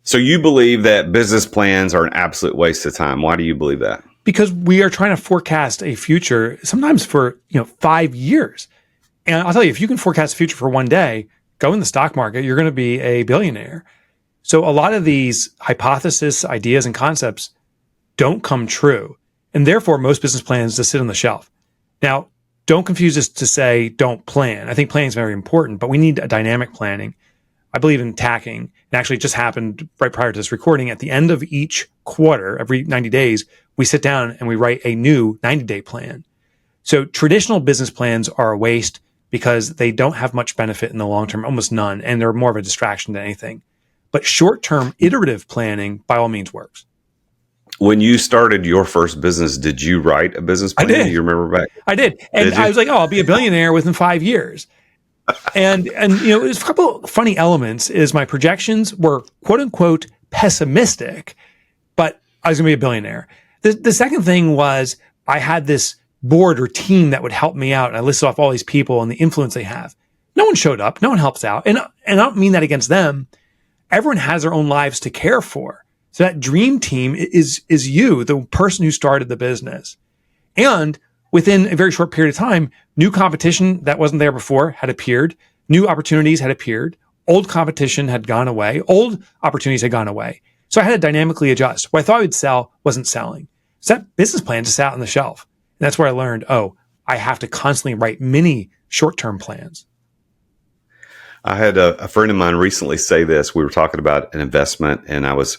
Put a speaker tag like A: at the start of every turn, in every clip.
A: So you believe that business plans are an absolute waste of time. Why do you believe that?
B: Because we are trying to forecast a future, sometimes for 5 years. And I'll tell you, if you can forecast the future for one day, go in the stock market, you're going to be a billionaire. So a lot of these hypotheses, ideas, and concepts don't come true. And therefore, most business plans just sit on the shelf. Now, don't confuse this to say don't plan. I think planning is very important, but we need a dynamic planning. I believe in tacking. It actually just happened right prior to this recording. At the end of each quarter, every 90 days, we sit down and we write a new 90-day plan. So traditional business plans are a waste because they don't have much benefit in the long term, almost none, and they're more of a distraction than anything. But short-term iterative planning, by all means, works.
A: When you started your first business, did you write a business plan?
B: I did.
A: Do you remember back?
B: I did. And I was like, I'll be a billionaire within 5 years. And there's a couple of funny elements is my projections were quote unquote pessimistic, but I was going to be a billionaire. The second thing was I had this board or team that would help me out. And I listed off all these people and the influence they have. No one showed up. No one helps out. And I don't mean that against them. Everyone has their own lives to care for. So that dream team is you, the person who started the business. And within a very short period of time, new competition that wasn't there before had appeared. New opportunities had appeared. Old competition had gone away. Old opportunities had gone away. So I had to dynamically adjust. What I thought I would sell wasn't selling. So that business plan just sat on the shelf. And that's where I learned, I have to constantly write mini short-term plans.
A: I had a friend of mine recently say this. We were talking about an investment, and I was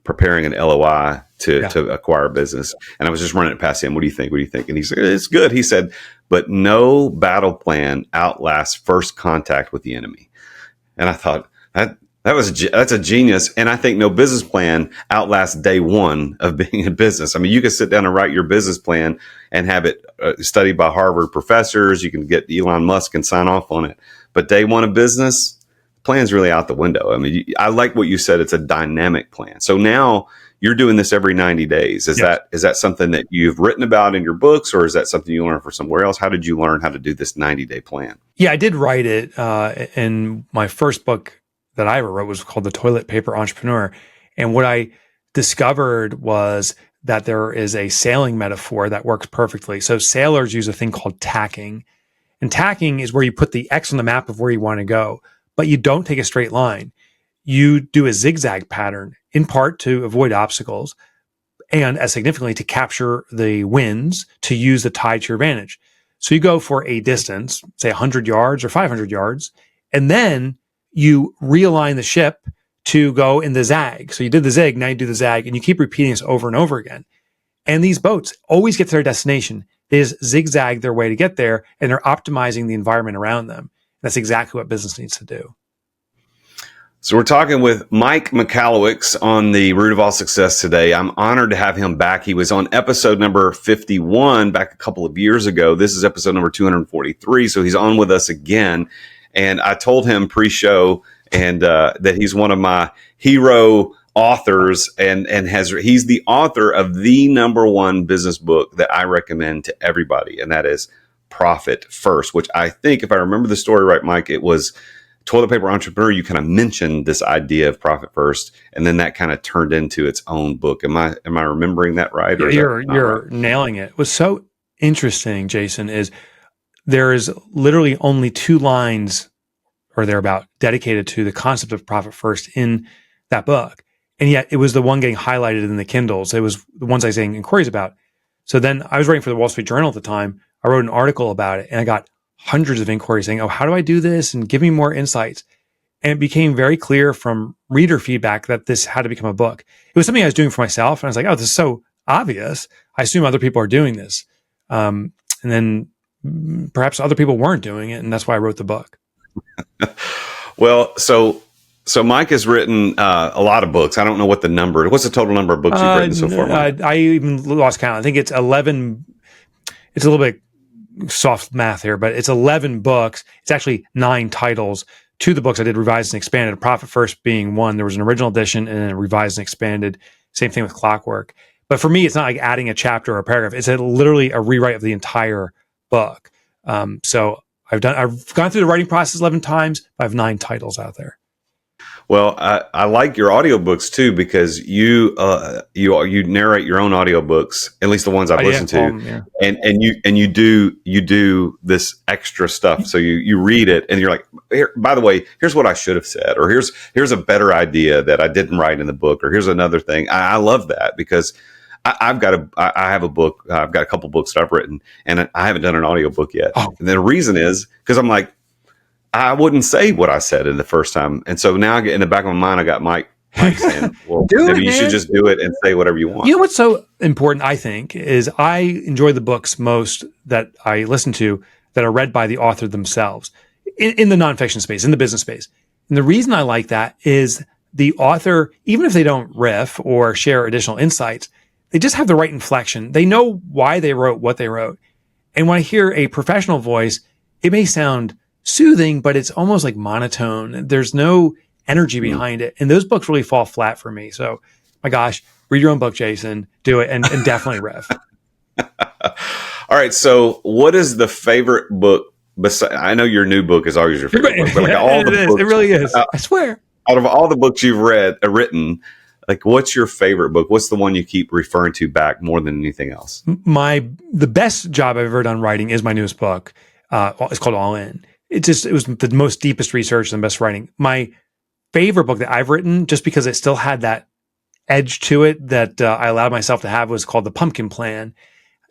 A: preparing an LOI to acquire a business, and I was just running it past him. What do you think? What do you think? And he said, it's good. He said, but no battle plan outlasts first contact with the enemy. And I thought that's a genius. And I think no business plan outlasts day one of being in business. I mean, you can sit down and write your business plan and have it studied by Harvard professors. You can get Elon Musk and sign off on it. But day one of business, plan's really out the window. I mean, I like what you said. It's a dynamic plan. So now you're doing this every 90 days. Is that something that you've written about in your books, or is that something you learned from somewhere else? How did you learn how to do this 90-day plan?
B: Yeah, I did write it in my first book that I ever wrote was called The Toilet Paper Entrepreneur. And what I discovered was that there is a sailing metaphor that works perfectly. So sailors use a thing called tacking. And tacking is where you put the X on the map of where you want to go, but you don't take a straight line. You do a zigzag pattern, in part to avoid obstacles, and as significantly to capture the winds, to use the tide to your advantage. So you go for a distance, say 100 yards or 500 yards, and then you realign the ship to go in the zag. So you did the zig, now you do the zag, and you keep repeating this over and over again. And these boats always get to their destination. They just zigzag their way to get there, and they're optimizing the environment around them. That's exactly what business needs to do.
A: So we're talking with Mike Michalowicz on the Root of All Success today. I'm honored to have him back. He was on episode number 51 back a couple of years ago. This is episode number 243. So he's on with us again. And I told him pre-show that he's one of my hero authors and he's the author of the number one business book that I recommend to everybody. And that is Profit First, which I think, if I remember the story right, Mike, it was Toilet Paper Entrepreneur. You kind of mentioned this idea of Profit First, and then that kind of turned into its own book. Am I remembering that right? Or
B: you're
A: right?
B: Nailing it. What's so interesting, Jason, is there is literally only 2 lines or thereabout dedicated to the concept of Profit First in that book. And yet it was the one getting highlighted in the Kindles. It was the ones I was getting inquiries about. So then I was writing for the Wall Street Journal at the time. I wrote an article about it, and I got hundreds of inquiries saying, how do I do this? And give me more insights. And it became very clear from reader feedback that this had to become a book. It was something I was doing for myself. And I was like, this is so obvious. I assume other people are doing this. And then perhaps other people weren't doing it. And that's why I wrote the book.
A: Well, so Mike has written a lot of books. I don't know what the number. What's the total number of books you've written so far, Mike?
B: I even lost count. I think it's 11. It's a little bit soft math here, but it's 11 books. It's actually 9 titles. 2 of the books I did revised and expanded. Profit First being one. There was an original edition and then a revised and expanded. Same thing with Clockwork. But for me, it's not like adding a chapter or a paragraph. It's literally a rewrite of the entire book. So I've gone through the writing process 11 times. I have 9 titles out there.
A: Well, I like your audiobooks too because you narrate your own audiobooks, at least the ones I've
B: Oh yeah,
A: listened to,
B: yeah.
A: and you do this extra stuff. So you read it and you're like, here, by the way, here's what I should have said, or here's a better idea that I didn't write in the book, or here's another thing. I love that because I have a book. I've got a couple books that I've written, and I haven't done an audiobook yet.
B: Oh,
A: And the reason is because I'm like, I wouldn't say what I said in the first time. And so now I get in the back of my mind, I got Mike saying, well, maybe you should just do it and say whatever you want.
B: You know what's so important, I think, is I enjoy the books most that I listen to that are read by the author themselves in the nonfiction space, in the business space. And the reason I like that is the author, even if they don't riff or share additional insights, they just have the right inflection. They know why they wrote what they wrote. And when I hear a professional voice, it may sound soothing, but it's almost like monotone. There's no energy behind it. And those books really fall flat for me. So, my gosh, read your own book, Jason. Do it and definitely riff.
A: All right. So, what is the favorite book? I know your new book is always your favorite book, but like all the books,
B: it really is. I swear.
A: Out of all the books you've written, like what's your favorite book? What's the one you keep referring to back more than anything else?
B: The best job I've ever done writing is my newest book. It's called All In. It was the most deepest research and best writing. My favorite book that I've written, just because it still had that edge to it that I allowed myself to have, was called The Pumpkin Plan.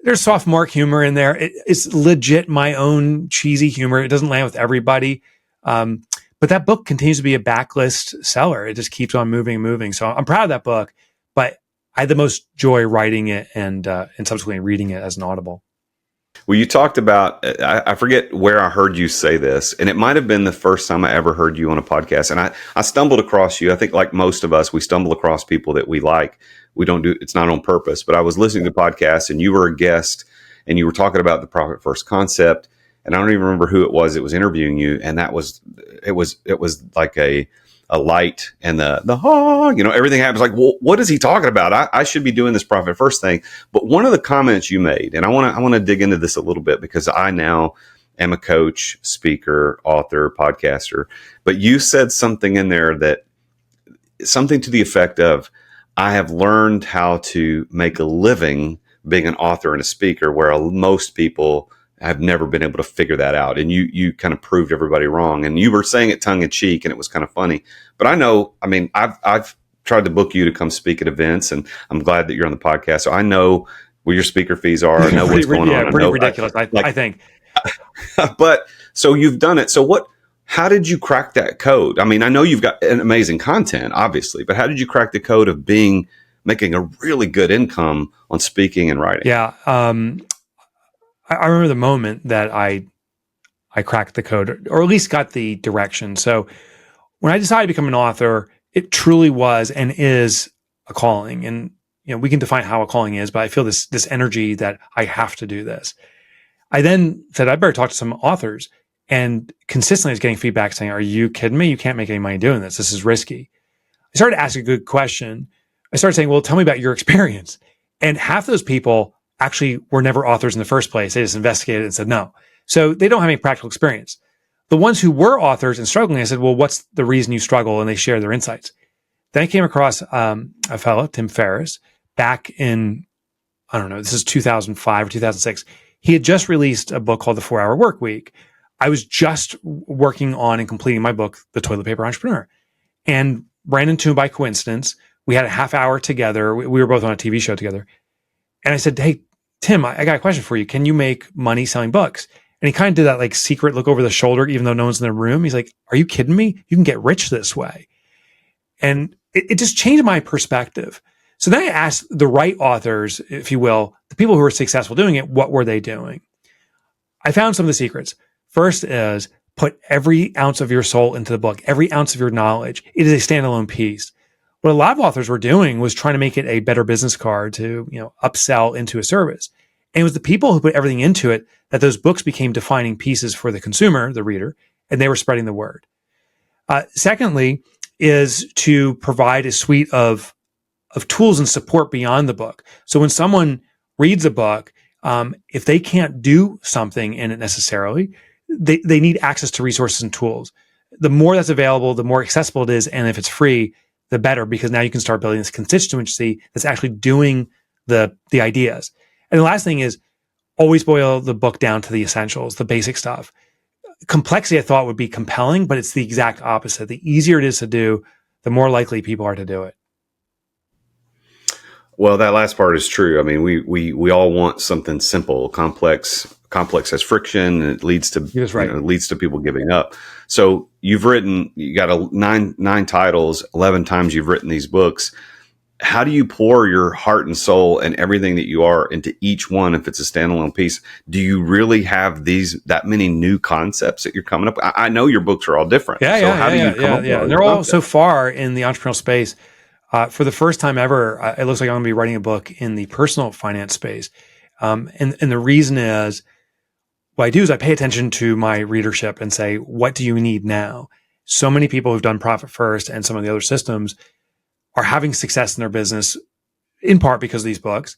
B: There's sophomore humor in there. It's legit my own cheesy humor. It doesn't land with everybody. But that book continues to be a backlist seller. It just keeps on moving and moving. So I'm proud of that book, but I had the most joy writing it and subsequently reading it as an Audible.
A: Well, you talked about, I forget where I heard you say this, and it might have been the first time I ever heard you on a podcast. And I stumbled across you. I think like most of us, we stumble across people that we like. It's not on purpose, but I was listening to podcasts and you were a guest and you were talking about the profit first concept. And I don't even remember who it was that was interviewing you. And it was like a light and everything happens like, well, what is he talking about? I should be doing this profit first thing. But one of the comments you made, and I want to dig into this a little bit because I now am a coach, speaker, author, podcaster, but you said something in there something to the effect of, I have learned how to make a living being an author and a speaker where most people have never been able to figure that out. And you kind of proved everybody wrong. And you were saying it tongue in cheek and it was kind of funny. But I've tried to book you to come speak at events and I'm glad that you're on the podcast. So I know where your speaker fees are. I know what's going on.
B: Pretty ridiculous, I think.
A: But so you've done it. So how did you crack that code? I mean, I know you've got an amazing content, obviously, but how did you crack the code of making a really good income on speaking and writing?
B: Yeah. I remember the moment that I cracked the code, or at least got the direction. So when I decided to become an author, it truly was and is a calling. And we can define how a calling is, but I feel this energy that I have to do this. I then said, I better talk to some authors. And consistently I was getting feedback saying, are you kidding me? You can't make any money doing this. This is risky. I started asking a good question. I started saying, well, tell me about your experience. And half those people actually were never authors in the first place. They just investigated and said no. So they don't have any practical experience. The ones who were authors and struggling, I said, well, what's the reason you struggle? And they share their insights. Then I came across a fellow, Tim Ferriss, back in, I don't know, this is 2005 or 2006. He had just released a book called The 4-Hour Workweek. I was just working on and completing my book, The Toilet Paper Entrepreneur, and ran into him by coincidence. We had a half hour together. We were both on a TV show together. And I said, hey, Tim, I got a question for you. Can you make money selling books? And he kind of did that like secret look over the shoulder, even though no one's in the room. He's like, are you kidding me? You can get rich this way. And it just changed my perspective. So then I asked the right authors, if you will, the people who were successful doing it, what were they doing? I found some of the secrets. First is put every ounce of your soul into the book, every ounce of your knowledge. It is a standalone piece. What a lot of authors were doing was trying to make it a better business card to, upsell into a service. And it was the people who put everything into it that those books became defining pieces for the consumer, the reader, and they were spreading the word. Secondly, is to provide a suite of tools and support beyond the book. So when someone reads a book, if they can't do something in it necessarily, they need access to resources and tools. The more that's available, the more accessible it is. And if it's free, the better, because now you can start building this constituency that's actually doing the ideas. And the last thing is always boil the book down to the essentials, the basic stuff. Complexity, I thought, would be compelling, but it's the exact opposite. The easier it is to do, the more likely people are to do it.
A: Well, that last part is true. I mean, we all want something simple. Complex has friction, and it leads to leads to people giving up. So you got nine titles, 11 times you've written these books. How do you pour your heart and soul and everything that you are into each one if it's a standalone piece? Do you really have that many new concepts that you're coming up with? I know your books are all different. How do you come up with all
B: they're all so far in the entrepreneurial space. For the first time ever, it looks like I'm going to be writing a book in the personal finance space. And the reason is, what I do is I pay attention to my readership and say, what do you need now? So many people who've done Profit First and some of the other systems are having success in their business, in part because of these books.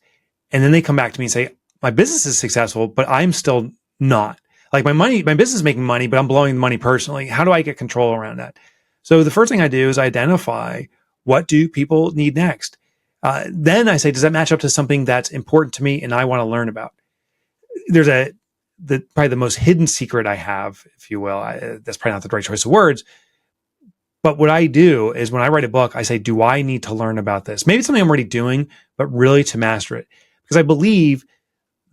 B: And then they come back to me and say, my business is successful, but I'm still not. Like my business is making money, but I'm blowing the money personally. How do I get control around that? So the first thing I do is identify, what do people need next? Then I say, does that match up to something that's important to me and I want to learn about? There's probably the most hidden secret I have, if you will. That's probably not the right choice of words. But what I do is when I write a book, I say, do I need to learn about this? Maybe it's something I'm already doing, but really to master it. Because I believe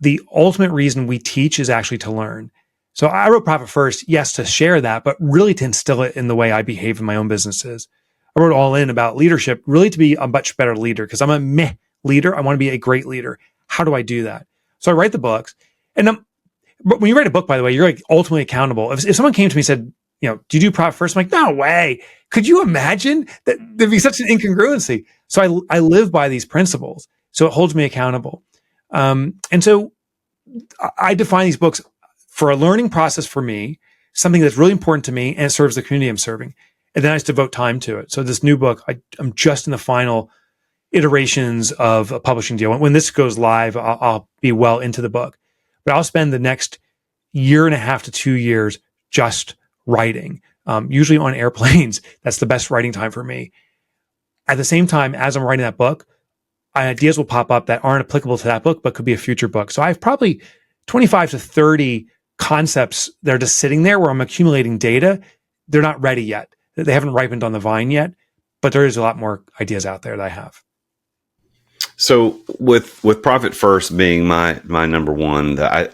B: the ultimate reason we teach is actually to learn. So I wrote Profit First, yes, to share that, but really to instill it in the way I behave in my own businesses. I wrote All In about leadership, really to be a much better leader, because I'm a meh leader. I want to be a great leader. How do I do that? So I write the books. And but when you write a book, by the way, you're like ultimately accountable. If someone came to me and said, do you do Profit First? I'm like, no way. Could you imagine that there'd be such an incongruency? So I live by these principles. So it holds me accountable. And so I define these books for a learning process for me, something that's really important to me, and it serves the community I'm serving. And then I just devote time to it. So this new book, I'm just in the final iterations of a publishing deal. When this goes live, I'll be well into the book. But I'll spend the next 1.5 to 2 years just writing, usually on airplanes. That's the best writing time for me. At the same time, as I'm writing that book, ideas will pop up that aren't applicable to that book, but could be a future book. So I have probably 25 to 30 concepts that are just sitting there where I'm accumulating data. They're not ready yet. They haven't ripened on the vine yet, but there is a lot more ideas out there that I have.
A: So with Profit First being my number one, I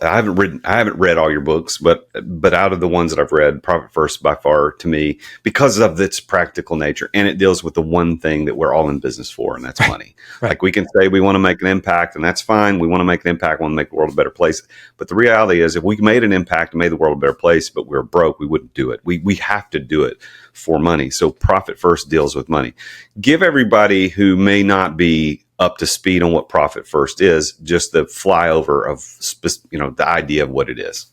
A: haven't read all your books, but out of the ones that I've read, Profit First by far to me, because of its practical nature, and it deals with the one thing that we're all in business for, and that's money. Right. Like we can say we want to make an impact, and that's fine. We want to make an impact, we want to make the world a better place. But the reality is, if we made an impact and made the world a better place, but we're broke, we wouldn't do it. We have to do it for money. So Profit First deals with money. Give everybody who may not be up to speed on what Profit First is, just the flyover of, the idea of what it is.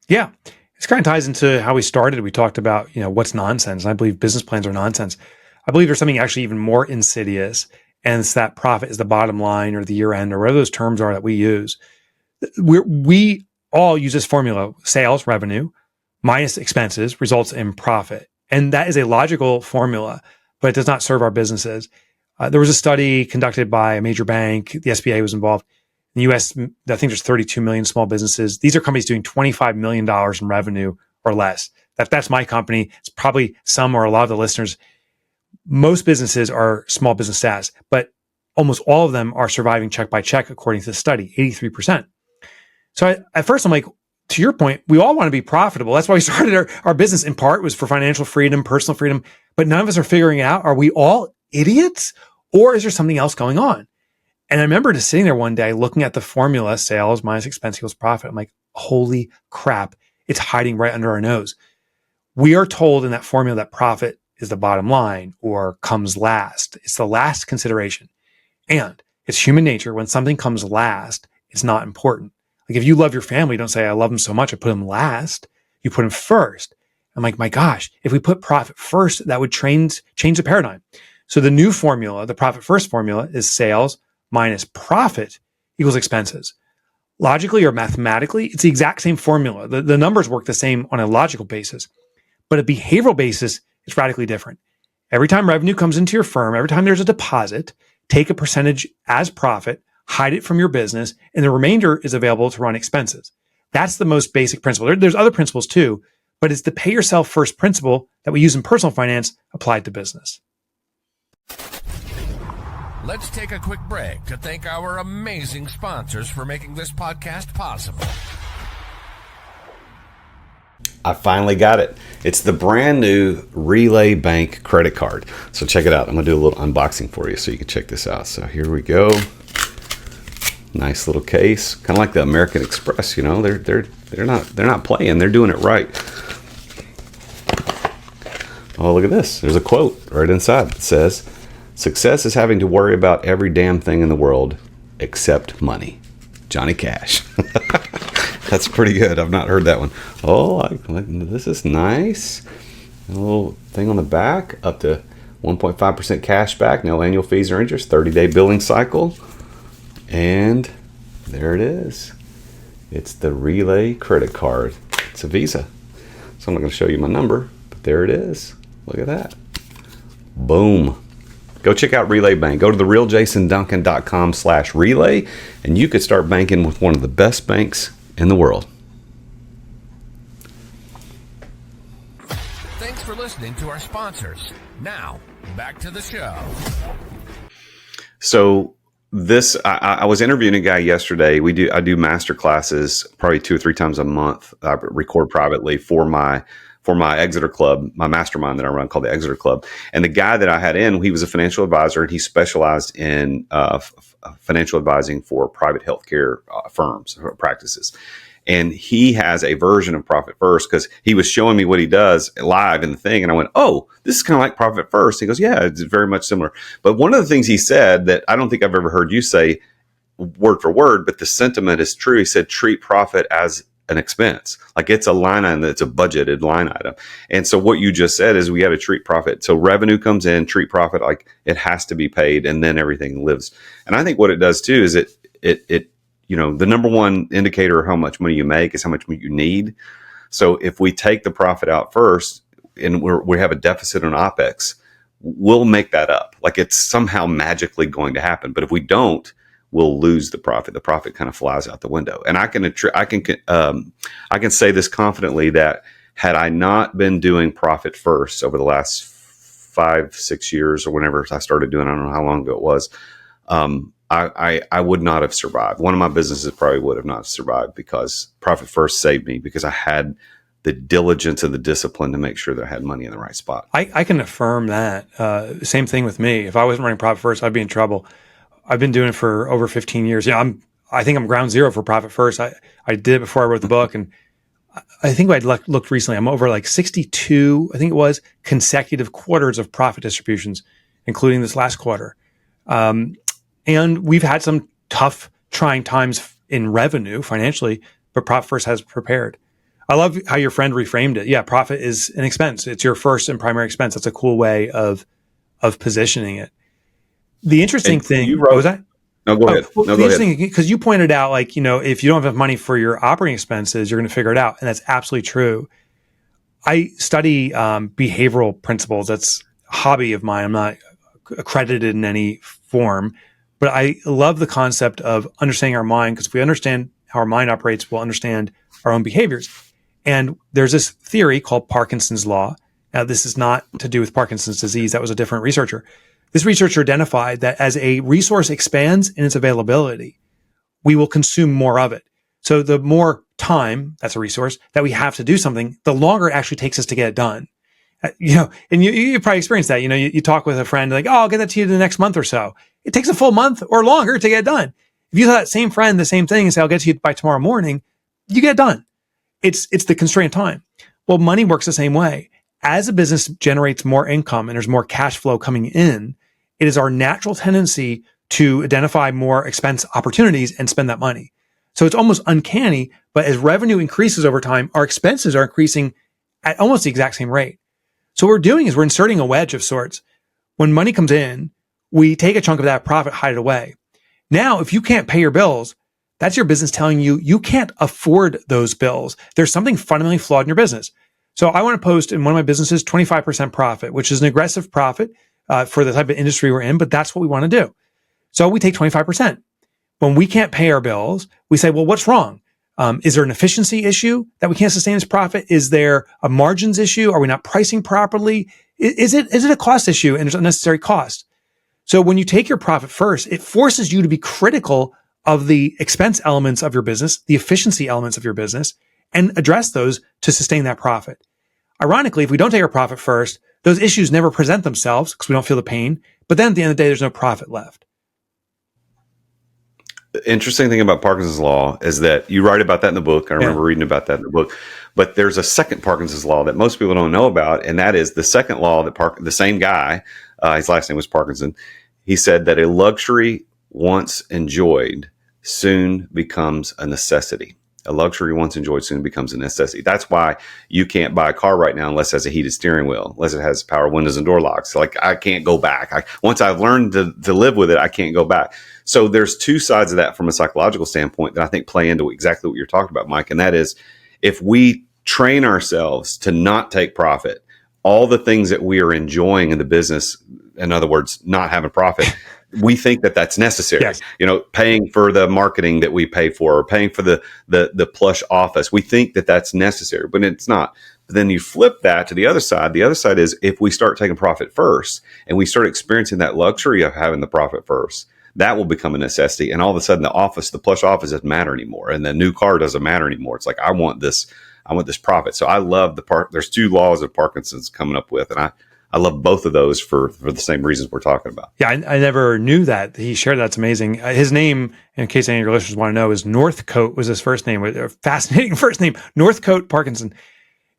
B: Yeah. This kind of ties into how we started. We talked about, what's nonsense. And I believe business plans are nonsense. I believe there's something actually even more insidious, and it's that profit is the bottom line or the year end or whatever those terms are that we use. We all use this formula: sales revenue minus expenses results in profit. And that is a logical formula, but it does not serve our businesses. There was a study conducted by a major bank. The SBA was involved. In the U.S., I think there's 32 million small businesses. These are companies doing $25 million in revenue or less. That's my company. It's probably some or a lot of the listeners. Most businesses are small business SaaS, but almost all of them are surviving check by check, according to the study, 83%. So at first I'm like, to your point, we all want to be profitable. That's why we started our business. In part was for financial freedom, personal freedom, but none of us are figuring out, are we all idiots or is there something else going on? And I remember just sitting there one day looking at the formula, sales minus expense equals profit. I'm like, holy crap, it's hiding right under our nose. We are told in that formula that profit is the bottom line or comes last. It's the last consideration. And it's human nature. When something comes last, it's not important. Like if you love your family, don't say, I love them so much, I put them last. You put them first. I'm like, my gosh, if we put profit first, that would change the paradigm. So the new formula, the Profit First formula, is sales minus profit equals expenses. Logically or mathematically, it's the exact same formula. The numbers work the same on a logical basis. But a behavioral basis is radically different. Every time revenue comes into your firm, every time there's a deposit, take a percentage as profit, hide it from your business, and the remainder is available to run expenses. That's the most basic principle. There's other principles too, but it's the pay yourself first principle that we use in personal finance applied to business.
C: Let's take a quick break to thank our amazing sponsors for making this podcast possible.
A: I finally got it. It's the brand new Relay Bank credit card. So check it out. I'm going to do a little unboxing for you so you can check this out. So here we go. Nice little case, kind of like the American Express. You know, they're not playing. They're doing it right. Oh, look at this. There's a quote right inside that says, "Success is having to worry about every damn thing in the world except money." Johnny Cash. That's pretty good. I've not heard that one. Oh, this is nice. A little thing on the back, up to 1.5% cash back, no annual fees or interest, 30-day billing cycle. And there it is. It's the Relay credit card. It's a Visa. So I'm not going to show you my number, but there it is. Look at that. Boom. Go check out Relay Bank. Go to therealjasonduncan.com/relay, and you could start banking with one of the best banks in the world.
C: Thanks for listening to our sponsors. Now, back to the show.
A: So I was interviewing a guy yesterday. I do master classes probably 2 or 3 times a month. I record privately for my Exeter Club, my mastermind that I run called the Exeter Club. And the guy that I had in, he was a financial advisor, and he specialized in financial advising for private healthcare firms or practices. And he has a version of Profit First because he was showing me what he does live in the thing. And I went, oh, this is kind of like Profit First. He goes, yeah, it's very much similar. But one of the things he said that I don't think I've ever heard you say word for word, but the sentiment is true. He said, treat profit as an expense. Like it's a line item, it's a budgeted line item. And so what you just said is we got to treat profit. So revenue comes in, treat profit like it has to be paid, and then everything lives. And I think what it does too is it the number one indicator of how much money you make is how much money you need. So if we take the profit out first and we have a deficit on OPEX, we'll make that up. Like it's somehow magically going to happen. But if we don't, we'll lose the profit. The profit kind of flies out the window. And I can say this confidently that had I not been doing Profit First over the last 5-6 years or whenever I started doing, I don't know how long ago it was, I would not have survived. One of my businesses probably would have not survived because Profit First saved me because I had the diligence and the discipline to make sure that I had money in the right spot.
B: I can affirm that. Same thing with me. If I wasn't running Profit First, I'd be in trouble. I've been doing it for over 15 years. Yeah, I think I'm ground zero for Profit First. I did it before I wrote the book, and I think I'd looked recently. I'm over like 62, I think it was, consecutive quarters of profit distributions, including this last quarter. And we've had some tough, trying times in revenue financially, but Profit First has prepared. I love how your friend reframed it. Yeah, profit is an expense. It's your first and primary expense. That's a cool way of positioning it. The interesting thing,
A: what was that? No, go ahead.
B: The interesting, because you pointed out, like, if you don't have enough money for your operating expenses, you're going to figure it out. And that's absolutely true. I study behavioral principles. That's a hobby of mine. I'm not accredited in any form, but I love the concept of understanding our mind, because if we understand how our mind operates, we'll understand our own behaviors. And there's this theory called Parkinson's law. Now, this is not to do with Parkinson's disease. That was a different researcher. This researcher identified that as a resource expands in its availability, we will consume more of it. So the more time, that's a resource, that we have to do something, the longer it actually takes us to get it done. And you probably experienced that. You talk with a friend like, oh, I'll get that to you the next month or so. It takes a full month or longer to get it done. If you tell that same friend the same thing and say, I'll get to you by tomorrow morning, you get it done. It's the constraint time. Well, money works the same way. As a business generates more income and there's more cash flow coming in, it is our natural tendency to identify more expense opportunities and spend that money. So it's almost uncanny, but as revenue increases over time, our expenses are increasing at almost the exact same rate. So what we're doing is we're inserting a wedge of sorts. When money comes in, we take a chunk of that profit, hide it away. Now, if you can't pay your bills, that's your business telling you you can't afford those bills. There's something fundamentally flawed in your business. So I want to post in one of my businesses 25% profit, which is an aggressive profit for the type of industry we're in, but that's what we want to do. So we take 25%. When we can't pay our bills, we say, well, what's wrong? Is there an efficiency issue that we can't sustain this profit? Is there a margins issue? Are we not pricing properly? Is it a cost issue and it's unnecessary cost? So when you take your profit first, it forces you to be critical of the expense elements of your business, the efficiency elements of your business, and address those to sustain that profit. Ironically, if we don't take our profit first, those issues never present themselves because we don't feel the pain. But then at the end of the day, there's no profit left.
A: The interesting thing about Parkinson's law is that you write about that in the book. I remember reading about that in the book. But there's a second Parkinson's law that most people don't know about, and that is the second law that the same guy, his last name was Parkinson, he said that a luxury once enjoyed soon becomes a necessity. A luxury once enjoyed soon becomes a necessity. That's why you can't buy a car right now unless it has a heated steering wheel, unless it has power windows and door locks. Like, I can't go back. Once I've learned to live with it, I can't go back. So there's two sides of that from a psychological standpoint that I think play into exactly what you're talking about, Mike. And that is, if we train ourselves to not take profit, all the things that we are enjoying in the business, in other words, not having profit, we think that that's necessary.
B: Yes.
A: Paying for the marketing that we pay for, or paying for the plush office. We think that that's necessary, but it's not. But then you flip that to the other side. The other side is, if we start taking profit first and we start experiencing that luxury of having the profit first, that will become a necessity. And all of a sudden the plush office doesn't matter anymore. And the new car doesn't matter anymore. It's like, I want this profit. So I love there's two laws of Parkinson's coming up with, and I love both of those for the same reasons we're talking about.
B: Yeah, I never knew that. He shared that's amazing. His name, in case any of your listeners want to know, is Northcote was his first name. A fascinating first name, Northcote Parkinson.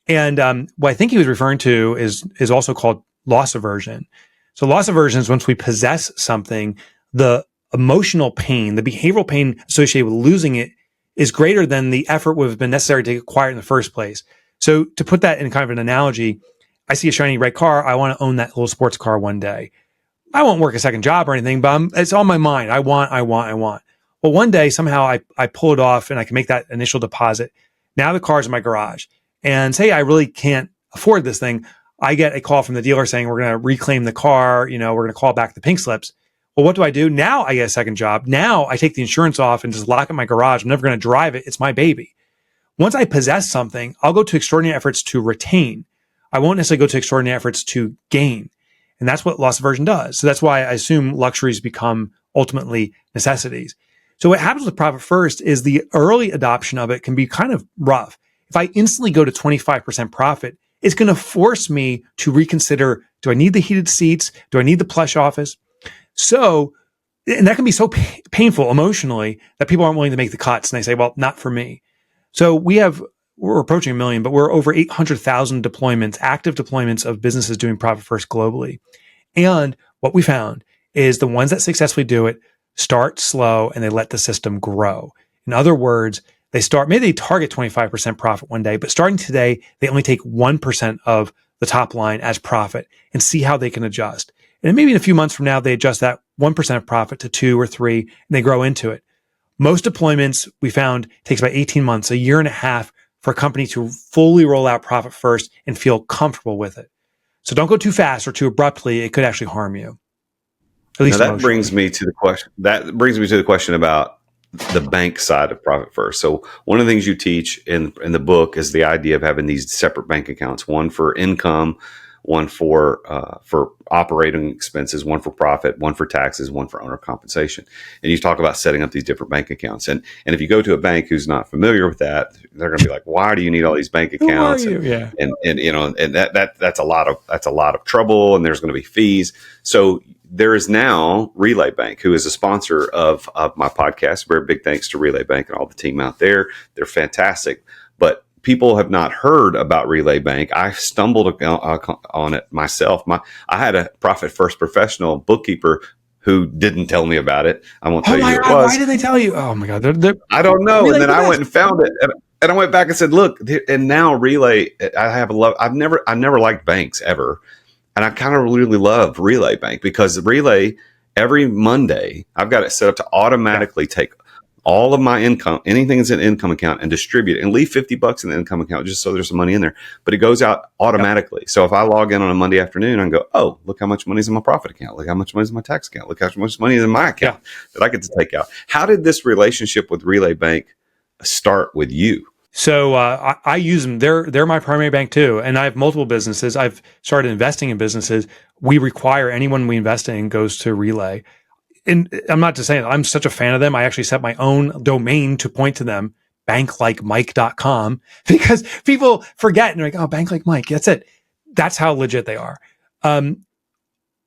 B: And what I think he was referring to is also called loss aversion. So loss aversion is once we possess something, the emotional pain, the behavioral pain associated with losing it is greater than the effort would have been necessary to acquire it in the first place. So to put that in kind of an analogy, I see a shiny red car. I want to own that little sports car one day. I won't work a second job or anything, but it's on my mind. I want. Well, one day, somehow I pull it off and I can make that initial deposit. Now the car's in my garage, and say I really can't afford this thing. I get a call from the dealer saying, we're going to reclaim the car. We're going to call back the pink slips. Well, what do? Now I get a second job. Now I take the insurance off and just lock it in my garage. I'm never going to drive it. It's my baby. Once I possess something, I'll go to extraordinary efforts to retain. I won't necessarily go to extraordinary efforts to gain. And that's what loss aversion does. So that's why I assume luxuries become ultimately necessities. So what happens with profit first is the early adoption of it can be kind of rough. If I instantly go to 25% profit, it's going to force me to reconsider, do I need the heated seats? Do I need the plush office? So, and that can be so painful emotionally that people aren't willing to make the cuts. And they say, well, not for me. So we're approaching 1 million, but we're over 800,000 deployments, active deployments of businesses doing profit first globally. And what we found is the ones that successfully do it start slow and they let the system grow. In other words, maybe they target 25% profit one day, but starting today, they only take 1% of the top line as profit and see how they can adjust. And maybe in a few months from now, they adjust that 1% of profit to 2 or 3, and they grow into it. Most deployments we found takes about 18 months, a year and a half for a company to fully roll out profit first and feel comfortable with it. So don't go too fast or too abruptly. It could actually harm you. At least
A: now that brings me to the question. That brings me to the question about the bank side of profit first. So one of the things you teach in the book is the idea of having these separate bank accounts: one for income, one for operating expenses, one for profit, one for taxes, one for owner compensation. And you talk about setting up these different bank accounts. And if you go to a bank who's not familiar with that, they're going to be like, "Why do you need all these bank accounts?"
B: Who are you?
A: And that's a lot of trouble, and there's going to be fees. So there is now Relay Bank, who is a sponsor of my podcast. Very big thanks to Relay Bank and all the team out there. They're fantastic. But people have not heard about Relay Bank. I stumbled on it myself. I had a profit first professional bookkeeper who didn't tell me about it. I won't tell you who it was.
B: Why did they tell you? Oh my God.
A: I don't know. And then I went and found it. And I went back and said, look, and now Relay, I've never liked banks ever. And I kind of really love Relay Bank because Relay, every Monday, I've got it set up to automatically take all of my income, anything that's in an income account, and distribute it and leave $50 in the income account just so there's some money in there. But it goes out automatically. Yep. So if I log in on a Monday afternoon and go, oh, look how much money's in my profit account. Look how much money's in my tax account. Look how much money is in my account that I get to take out. How did this relationship with Relay Bank start with you?
B: So I use them. They're my primary bank too. And I have multiple businesses. I've started investing in businesses. We require anyone we invest in goes to Relay. And I'm not just saying I'm such a fan of them. I actually set my own domain to point to them, banklikemike.com, because people forget and they're like, oh, Bank Like Mike. That's it. That's how legit they are.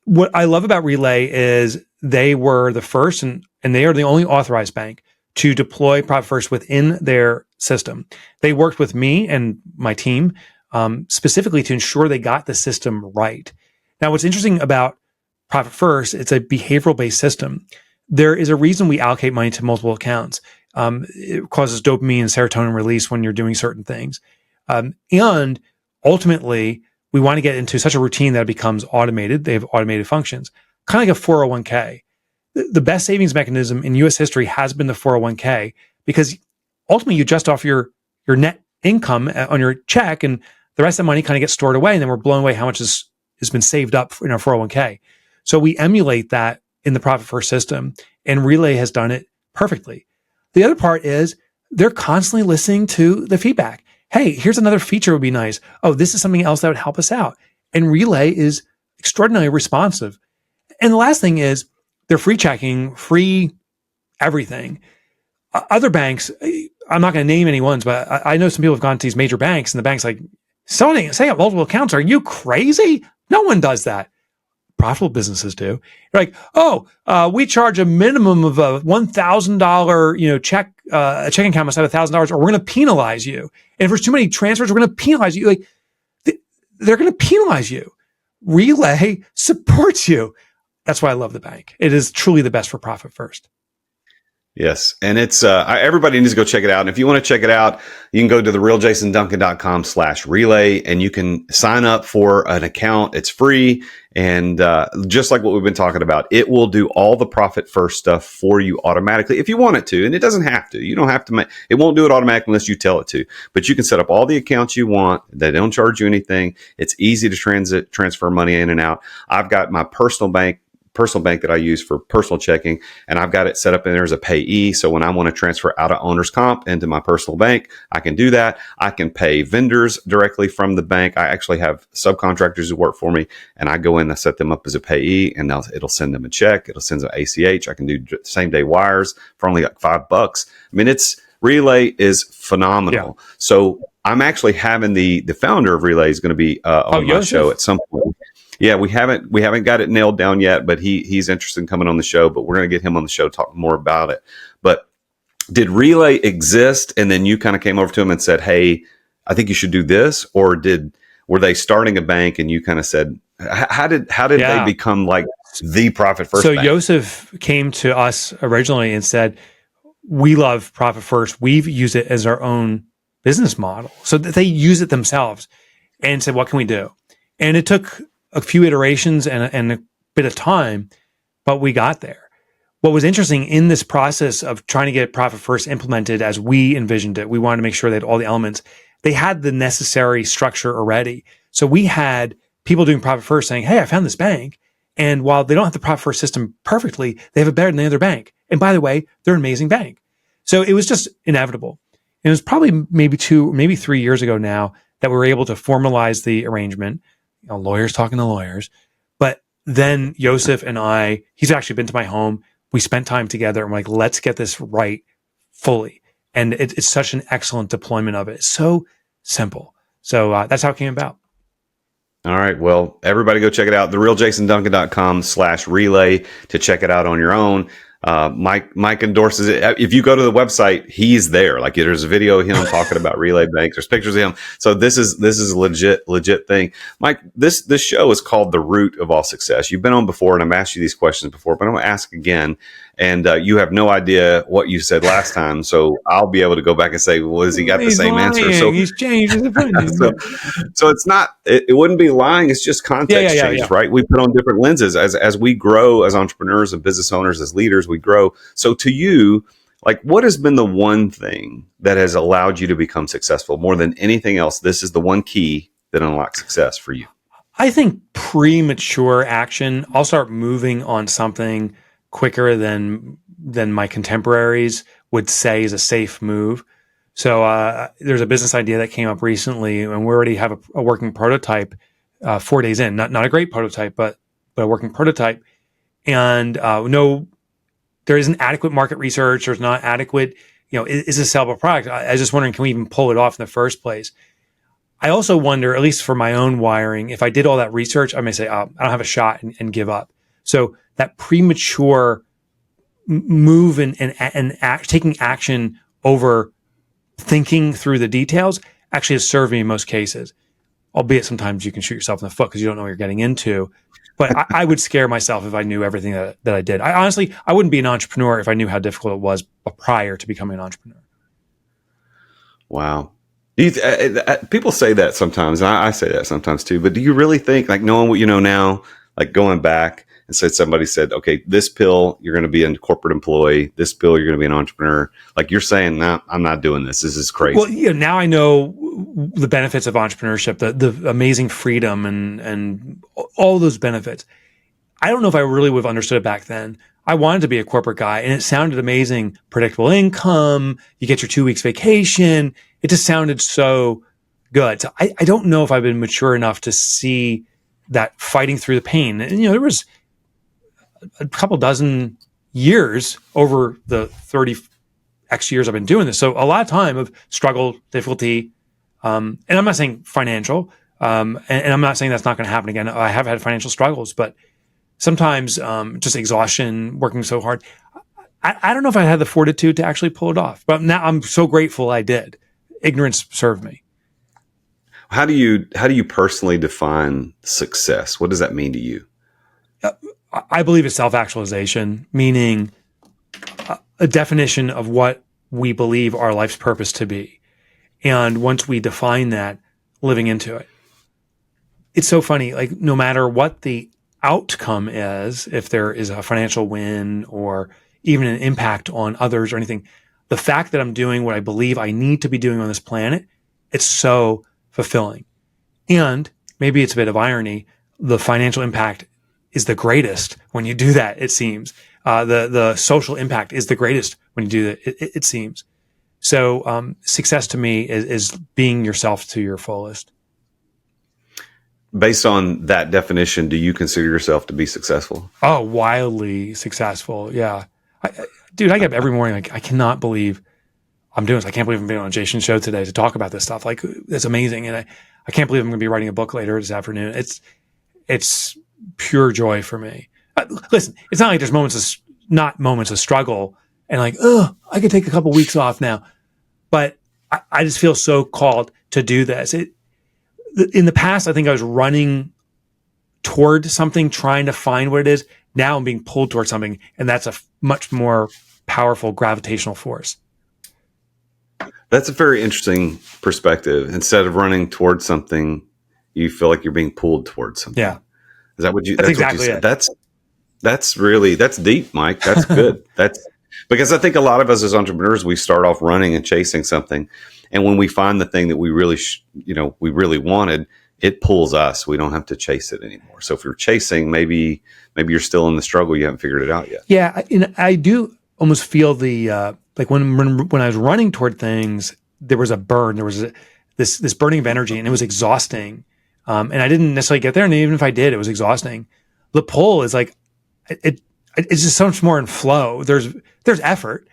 B: What I love about Relay is they were the first and they are the only authorized bank to deploy Profit First within their system. They worked with me and my team specifically to ensure they got the system right. Now, what's interesting about Profit First, it's a behavioral-based system. There is a reason we allocate money to multiple accounts. It causes dopamine and serotonin release when you're doing certain things. And ultimately, we want to get into such a routine that it becomes automated. They have automated functions, kind of like a 401k. The best savings mechanism in U.S. history has been the 401k because ultimately you adjust off your net income on your check and the rest of the money kind of gets stored away and then we're blown away how much has been saved up in our 401k. So we emulate that in the Profit First system and Relay has done it perfectly. The other part is they're constantly listening to the feedback. Hey, here's another feature would be nice. Oh, this is something else that would help us out. And Relay is extraordinarily responsive. And the last thing is they're free checking, free everything. Other banks, I'm not going to name any ones, but I know some people have gone to these major banks and the bank's like, setting up multiple accounts. Are you crazy? No one does that. Profitable businesses do. You're like, we charge a minimum of a $1,000, check, a checking account must have $1,000, or we're going to penalize you. And if there's too many transfers, we're going to penalize you. Like, they're going to penalize you. Relay supports you. That's why I love the bank. It is truly the best for Profit First.
A: Yes. And it's, everybody needs to go check it out. And if you want to check it out, you can go to therealjasonduncan.com/relay and you can sign up for an account. It's free. And, just like what we've been talking about, it will do all the Profit First stuff for you automatically if you want it to. And it doesn't have to. You don't have to it won't do it automatically unless you tell it to, but you can set up all the accounts you want. They don't charge you anything. It's easy to transfer money in and out. I've got my personal bank that I use for personal checking, and I've got it set up in there as a payee. So when I want to transfer out of owner's comp into my personal bank, I can do that. I can pay vendors directly from the bank. I actually have subcontractors who work for me, and I go in and set them up as a payee, and it'll send them a check. It'll send them ACH. I can do same day wires for only like $5. I mean, Relay is phenomenal. Yeah. So I'm actually having the founder of Relay is going to be on my show at some point. Yeah, we haven't got it nailed down yet, but he's interested in coming on the show, but we're going to get him on the show, talk more about it. But did Relay exist and then you kind of came over to him and said, hey, I think you should do this? Or were they starting a bank and you kind of said, how did they become like the Profit First bank?
B: Joseph came to us originally and said, we love Profit First. We've used it as our own business model. So that they use it themselves and said, what can we do? And it took a few iterations and a bit of time, but we got there. What was interesting in this process of trying to get Profit First implemented as we envisioned it, we wanted to make sure they had all the elements. They had the necessary structure already. So we had people doing Profit First saying, hey, I found this bank. And while they don't have the Profit First system perfectly, they have it better than the other bank. And by the way, they're an amazing bank. So it was just inevitable. And it was probably maybe 3 years ago now that we were able to formalize the arrangement. Lawyers talking to lawyers. But then Joseph and he's actually been to my home. We spent time together and we're like, let's get this right fully. And it's such an excellent deployment of it. It's so simple. So that's how it came about.
A: All right. Well, everybody go check it out. therealjasonduncan.com/relay to check it out on your own. Mike endorses it. If you go to the website, he's there. Like there's a video of him talking about Relay Bank. There's pictures of him. So this is a legit thing. Mike, this show is called The Root of All Success. You've been on before and I've asked you these questions before, but I'm going to ask again. And you have no idea what you said last time. So I'll be able to go back and say, well, has he got the same answer? So
B: he's changed his opinion.
A: so it's not, it wouldn't be lying. It's just context change, right? We put on different lenses as we grow as entrepreneurs and business owners, as leaders, we grow. So to you, Like, what has been the one thing that has allowed you to become successful more than anything else? This is the one key that unlocks success for you.
B: I think premature action. I'll start moving on something quicker than my contemporaries would say is a safe move. So there's a business idea that came up recently, and we already have a working prototype 4 days in. Not a great prototype, but a working prototype. And no, there isn't adequate market research. There's not adequate, is a sellable product. I was just wondering, can we even pull it off in the first place? I also wonder, at least for my own wiring, if I did all that research, I may say, oh, I don't have a shot and give up. So that premature move and taking action over thinking through the details actually has served me in most cases, albeit sometimes you can shoot yourself in the foot because you don't know what you're getting into. But I would scare myself if I knew everything that I did. I wouldn't be an entrepreneur if I knew how difficult it was prior to becoming an entrepreneur.
A: Wow. People say that sometimes, and I say that sometimes too, but do you really think, like, knowing what you know now, like going back and somebody said, okay, this pill, you're going to be a corporate employee. This pill, you're going to be an entrepreneur. Like, you're saying, no, I'm not doing this. This is crazy.
B: Well, now I know the benefits of entrepreneurship, the amazing freedom and all those benefits. I don't know if I really would have understood it back then. I wanted to be a corporate guy, and it sounded amazing. Predictable income, you get your 2 weeks vacation. It just sounded so good. So I don't know if I've been mature enough to see that fighting through the pain. And, there was a couple dozen years over the 30x years I've been doing this. So a lot of time of struggle, difficulty. And I'm not saying financial. And I'm not saying that's not going to happen again. I have had financial struggles, but sometimes just exhaustion, working so hard. I don't know if I had the fortitude to actually pull it off, but now I'm so grateful I did. Ignorance served me.
A: How do you personally define success? What does that mean to you?
B: I believe it's self-actualization, meaning a definition of what we believe our life's purpose to be. And once we define that, living into it. It's so funny, like, no matter what the outcome is, if there is a financial win or even an impact on others or anything, the fact that I'm doing what I believe I need to be doing on this planet, it's so fulfilling. And maybe it's a bit of irony, the financial impact is the greatest when you do that, it seems. The social impact is the greatest when you do that, it seems. So success to me is being yourself to your fullest.
A: Based on that definition, do you consider yourself to be successful?
B: Oh, wildly successful. Yeah. Dude, I get up every morning, like, I cannot believe I'm doing this. I can't believe I'm being on Jason's show today to talk about this stuff. Like, it's amazing. And I can't believe I'm going to be writing a book later this afternoon. It's pure joy for me. Listen, it's not like there's not moments of struggle and like, oh, I could take a couple weeks off now. But I just feel so called to do this. In the past, I think I was running toward something, trying to find what it is. Now I'm being pulled towards something, and that's a much more powerful gravitational force.
A: That's a very interesting perspective. Instead of running towards something, you feel like you're being pulled towards something.
B: Yeah.
A: Is that what you?
B: That's
A: exactly
B: what you said.
A: It. That's deep, Mike. That's good. That's because I think a lot of us as entrepreneurs, we start off running and chasing something, and when we find the thing that we really, we really wanted, it pulls us. We don't have to chase it anymore. So if you're chasing, maybe you're still in the struggle. You haven't figured it out yet.
B: Yeah, and I do almost feel the like when I was running toward things, there was a burn. There was this burning of energy, and it was exhausting. And I didn't necessarily get there, and even if I did, it was exhausting. The pull is like it's just so much more in flow. There's effort,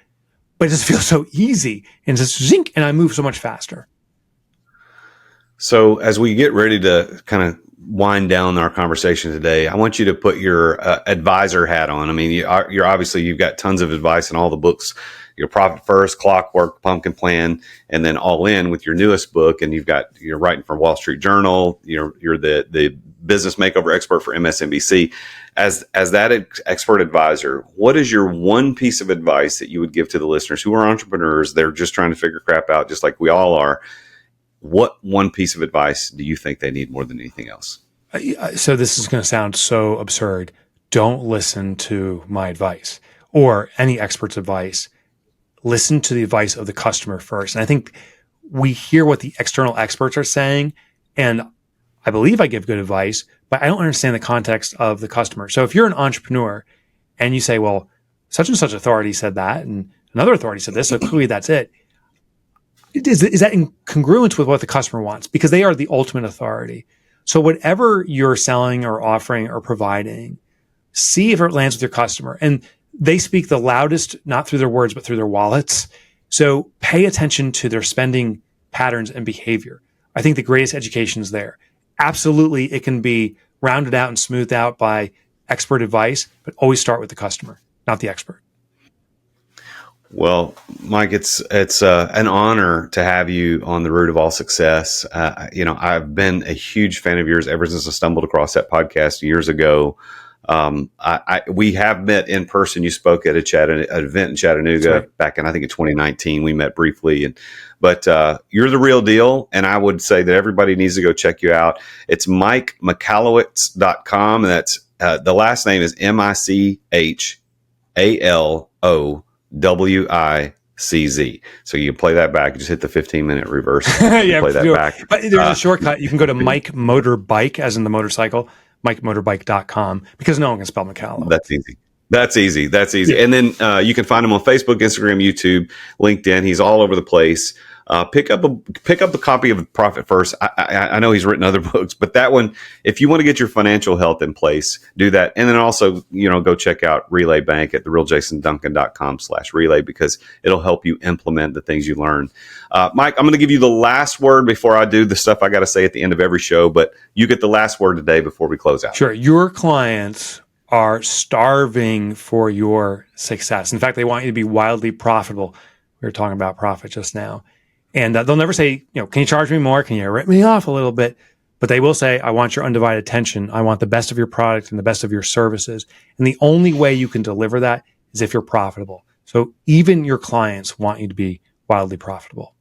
B: but it just feels so easy and just zink, and I move so much faster.
A: So as we get ready to kind of wind down our conversation today, I want you to put your advisor hat on. I mean, you're obviously, you've got tons of advice in all the books. Your Profit First, Clockwork, Pumpkin Plan, and then All In with your newest book. And you're writing for Wall Street Journal. You're the business makeover expert for MSNBC. As that expert advisor, what is your one piece of advice that you would give to the listeners who are entrepreneurs? They're just trying to figure crap out, just like we all are. What one piece of advice do you think they need more than anything else?
B: So this is going to sound so absurd. Don't listen to my advice or any expert's advice. listen to the advice of the customer first. And I think we hear what the external experts are saying, and I believe I give good advice, but I don't understand the context of the customer. So if you're an entrepreneur and you say, well, such and such authority said that, and another authority said this, so clearly that's it. Is that in congruence with what the customer wants? Because they are the ultimate authority. So whatever you're selling or offering or providing, see if it lands with your customer. And they speak the loudest, not through their words, but through their wallets. So pay attention to their spending patterns and behavior. I think the greatest education is there. Absolutely, it can be rounded out and smoothed out by expert advice, but always start with the customer, not the expert.
A: Well, Mike, it's an honor to have you on the Root of All Success. I've been a huge fan of yours ever since I stumbled across that podcast years ago. We have met in person. You spoke at an event in Chattanooga back in, I think, in 2019. We met briefly, but you're the real deal. And I would say that everybody needs to go check you out. It's MikeMichalowicz.com. And that's, the last name is MICHALOWICZ. So you can play that back. You just hit the 15-minute reverse.
B: Yeah,
A: play that back.
B: But there's a shortcut. You can go to Mike Motorbike, as in the motorcycle, MikeMotorbike.com, because no one can spell Michalowicz.
A: That's easy. Yeah. And then you can find him on Facebook, Instagram, YouTube, LinkedIn. He's all over the place. Pick up a copy of Profit First. I know he's written other books, but that one, if you want to get your financial health in place, do that. And then also, go check out Relay Bank at therealjasonduncan.com/relay, because it'll help you implement the things you learn. Mike, I'm going to give you the last word before I do the stuff I got to say at the end of every show, but you get the last word today before we close out.
B: Sure. Your clients are starving for your success. In fact, they want you to be wildly profitable. We were talking about profit just now. And they'll never say, can you charge me more? Can you rip me off a little bit? But they will say, I want your undivided attention. I want the best of your product and the best of your services. And the only way you can deliver that is if you're profitable. So even your clients want you to be wildly profitable.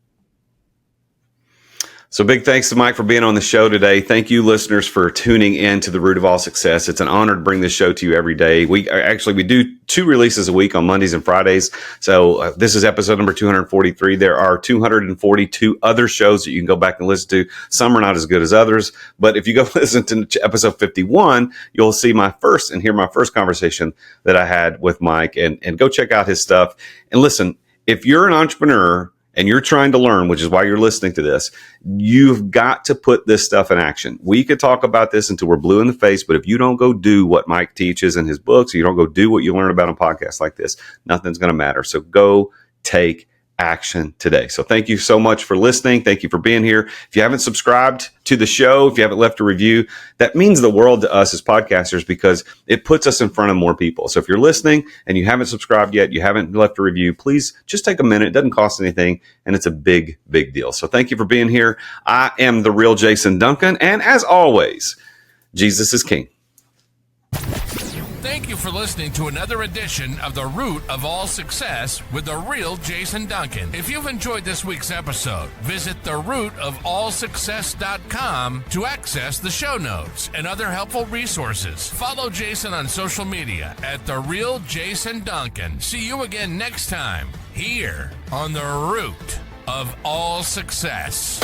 A: So big thanks to Mike for being on the show today. Thank you, listeners, for tuning in to the Root of All Success. It's an honor to bring this show to you every day. We do 2 releases a week on Mondays and Fridays. So this is episode number 243. There are 242 other shows that you can go back and listen to. Some are not as good as others, but if you go listen to episode 51, you'll see my first conversation that I had with Mike, and go check out his stuff. And listen, if you're an entrepreneur and you're trying to learn, which is why you're listening to this, you've got to put this stuff in action. We could talk about this until we're blue in the face, but if you don't go do what Mike teaches in his books, you don't go do what you learn about on podcasts like this, nothing's going to matter. So go take action today. So thank you so much for listening. Thank you for being here. If you haven't subscribed to the show, if you haven't left a review, that means the world to us as podcasters, because it puts us in front of more people. So if you're listening and you haven't subscribed yet, you haven't left a review, please just take a minute. It doesn't cost anything, and it's a big, big deal. So thank you for being here. I am the real Jason Duncan, and as always, Jesus is King.
C: Thank you for listening to another edition of The Root of All Success with the real Jason Duncan. If you've enjoyed this week's episode, visit therootofallsuccess.com to access the show notes and other helpful resources. Follow Jason on social media at The Real Jason Duncan. See you again next time here on The Root of All Success.